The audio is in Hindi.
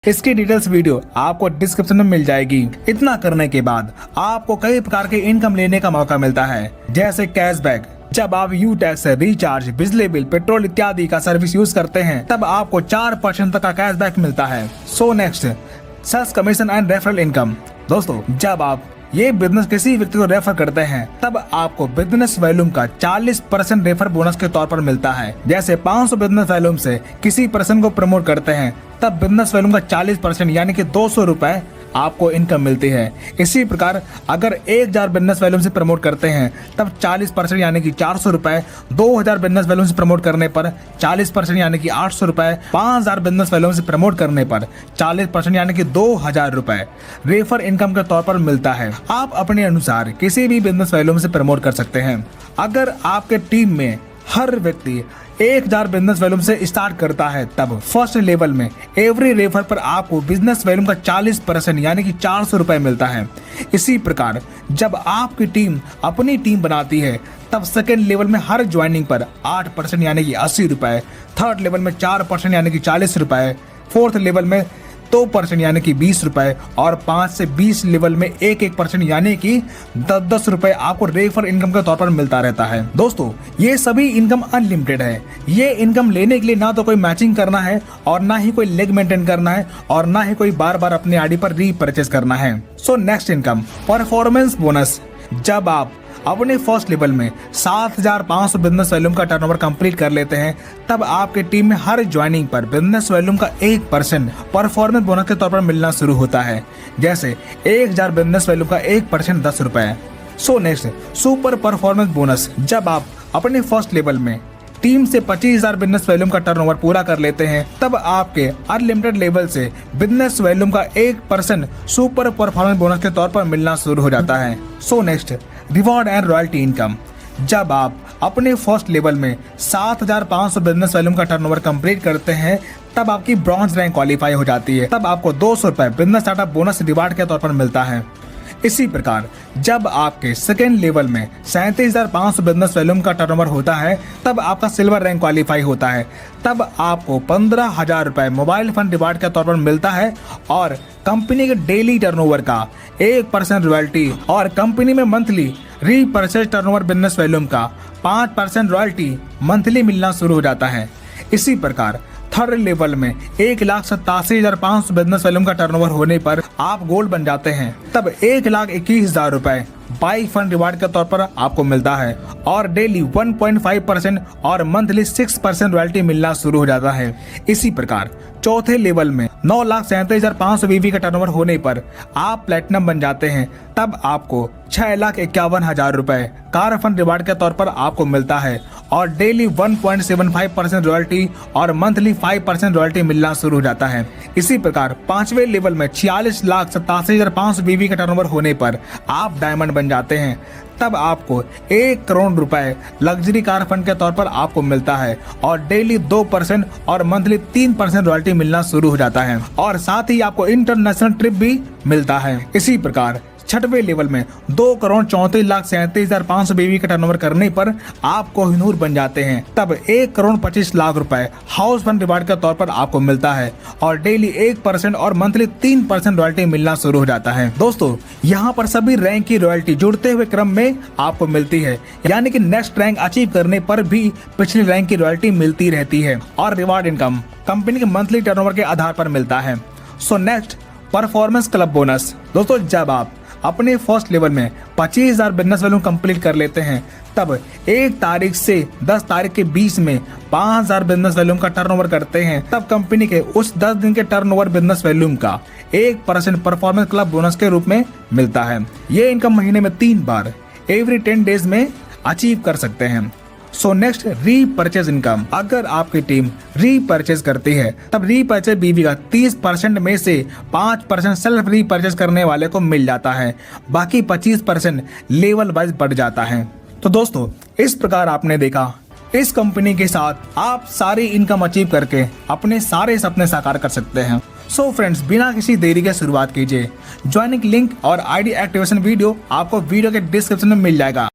इसकी डिटेल्स वीडियो आपको डिस्क्रिप्शन में मिल जाएगी। इतना करने के बाद आपको कई प्रकार के इनकम लेने का मौका मिलता है, जैसे कैशबैक। जब आप यू टैक्स, रिचार्ज, बिजली बिल, पेट्रोल इत्यादि का सर्विस यूज करते हैं तब आपको 4% तक का कैशबैक मिलता है। So next, sales commission and referral income. दोस्तों, जब आप ये बिजनेस किसी व्यक्ति को रेफर करते हैं तब आपको बिजनेस वॉल्यूम का 40% रेफर बोनस के तौर पर मिलता है। जैसे 500 बिजनेस वॉल्यूम से किसी पर्सन को प्रमोट करते हैं तब बिजनेस वॉल्यूम का 40% यानी कि 200 रुपए आपको इनकम मिलती है। इसी प्रकार अगर 1000 बिजनेस वॉल्यूम से प्रमोट करते हैं तब 40% यानी कि 400 रुपए, 2000 बिजनेस वॉल्यूम से प्रमोट करने पर 40% यानी कि 800 रुपए, 5000 बिजनेस वॉल्यूम से प्रमोट करने पर 40% यानी कि 2000 रुपए रेफर इनकम के तौर पर मिलता है। आप अपने अनुसार किसी भी बिजनेस वॉल्यूम से प्रमोट कर सकते हैं। अगर आपके टीम में हर व्यक्ति 1000 बिजनेस वॉल्यूम से स्टार्ट करता है तब फर्स्ट लेवल में एवरी रेफर पर आपको बिजनेस वॉल्यूम का 40% यानी कि 400 रुपए मिलता है। इसी प्रकार जब आपकी टीम अपनी टीम बनाती है तब सेकेंड लेवल में हर ज्वाइनिंग पर 8% यानी कि 80 रुपए, थर्ड लेवल में 4% यानी कि 40 रुपए, फोर्थ लेवल में 2% यानी कि 20 रुपए और 5 से 20 लेवल में 1% यानी कि 10 रुपए आपको रेफर इनकम के तौर पर मिलता रहता है। दोस्तों, ये सभी इनकम अनलिमिटेड है। ये इनकम लेने के लिए ना तो कोई मैचिंग करना है और ना ही कोई लेग मेंटेन करना है और ना ही कोई बार बार अपने आईडी पर रीपरचेज करना है। So next income, performance bonus. जब आप अपने फर्स्ट लेवल में 7500 बिजनेस वॉल्यूम का टर्नओवर कंप्लीट कर लेते हैं तब आपके टीम में हर ज्वाइनिंग पर बिजनेस वॉल्यूम का 1% परफॉर्मेंस बोनस के तौर पर मिलना शुरू होता है। जैसे 1000 बिजनेस वॉल्यूम का 1% 10 रुपए। So next, super performance bonus. जब आप अपने फर्स्ट लेवल में टीम से 25,000 बिजनेस वॉल्यूम का टर्नओवर पूरा कर लेते हैं तब आपके अनलिमिटेड लेवल से बिजनेस वॉल्यूम का 1% सुपर परफॉर्मेंस बोनस के तौर पर मिलना शुरू हो जाता है। So next, reward and royalty income. जब आप अपने फर्स्ट लेवल में 7500 बिजनेस वॉल्यूम का टर्नओवर कंप्लीट करते हैं तब आपकी ब्रॉन्ज रैंक क्वालिफाई हो जाती है। तब आपको 200 रुपए बिजनेस स्टार्टअप बोनस रिवार्ड के तौर पर मिलता है। इसी प्रकार जब आपके सेकेंड लेवल में 37,500 बिजनेस वॉल्यूम का टर्नओवर होता है तब आपका सिल्वर रैंक क्वालिफाई होता है। तब आपको 15,000 रुपए मोबाइल फंड रिवार्ड के तौर पर मिलता है और कंपनी के डेली टर्नओवर का 1% रॉयल्टी और कंपनी में monthly repurchase turnover business volume का 5% रॉयल्टी मंथली मिलना शुरू हो जाता है। इसी प्रकार थर्ड लेवल में 1,87,500 बिजनेस वॉल्यूम का टर्नओवर होने पर आप गोल्ड बन जाते हैं। तब 1,21,000 रुपए बाइक फंड रिवार्ड के तौर पर आपको मिलता है और डेली 1.5% और मंथली 6% रॉयल्टी मिलना शुरू हो जाता है। इसी प्रकार चौथे लेवल में 9,37,500 बीवी का टर्नओवर होने पर आप प्लेटिनम बन जाते हैं। तब आपको 6,51,000 रुपए कार फंड रिवार्ड के तौर पर आपको मिलता है और डेली 1.75% रॉयल्टी और मंथली 5% रॉयल्टी मिलना शुरू हो जाता है। इसी प्रकार पांचवें लेवल में 46,87,500 बीवी का टर्नओवर होने पर आप डायमंड बन जाते हैं। तब आपको 1 करोड़ रुपए लग्जरी कार फंड के तौर पर आपको मिलता है और डेली 2% और मंथली 3% रॉयल्टी मिलना शुरू हो जाता है और साथ ही आपको इंटरनेशनल ट्रिप भी मिलता है। इसी प्रकार छठवें लेवल में 2,34,37,500 बीवी का टर्नओवर करने पर आप कोहिनूर बन जाते हैं। तब 1,25,00,000 रुपए हाउस फंड रिवार्ड के तौर पर आपको मिलता है और डेली 1% और मंथली 3% रॉयल्टी मिलना शुरू हो जाता है। दोस्तों, यहाँ पर सभी रैंक की रॉयल्टी जुड़ते हुए क्रम में आपको मिलती है, यानी कि नेक्स्ट रैंक अचीव करने पर भी पिछली रैंक की रॉयल्टी मिलती रहती है और रिवार्ड इनकम कंपनी के मंथली टर्नओवर के आधार पर मिलता है। So next, performance club bonus. दोस्तों, जब आप अपने फर्स्ट लेवल में 25,000 बिजनेस वॉल्यूम कंप्लीट कर लेते हैं तब 1 तारीख से 10 तारीख के बीच में 5,000 बिजनेस वॉल्यूम का टर्नओवर करते हैं तब कंपनी के उस 10 दिन के टर्नओवर बिजनेस वॉल्यूम का 1% परफॉर्मेंस क्लब बोनस के रूप में मिलता है। ये इनकम महीने में 3 बार एवरी 10 डेज में अचीव कर सकते हैं। So next, repurchase income. अगर आपकी टीम रीपरचेज करती है तब रीपरचेज बीवी का 30% में से 5% सेल्फ रीपरचेज करने वाले को मिल जाता है, बाकी 25% लेवल वाइज बढ़ जाता है। तो दोस्तों, इस प्रकार आपने देखा इस कंपनी के साथ आप सारी इनकम अचीव करके अपने सारे सपने साकार कर सकते हैं। सो फ्रेंड्स, बिना किसी देरी के शुरुआत कीजिए। ज्वाइनिंग लिंक और आईडी एक्टिवेशन वीडियो आपको वीडियो के डिस्क्रिप्शन में मिल जाएगा।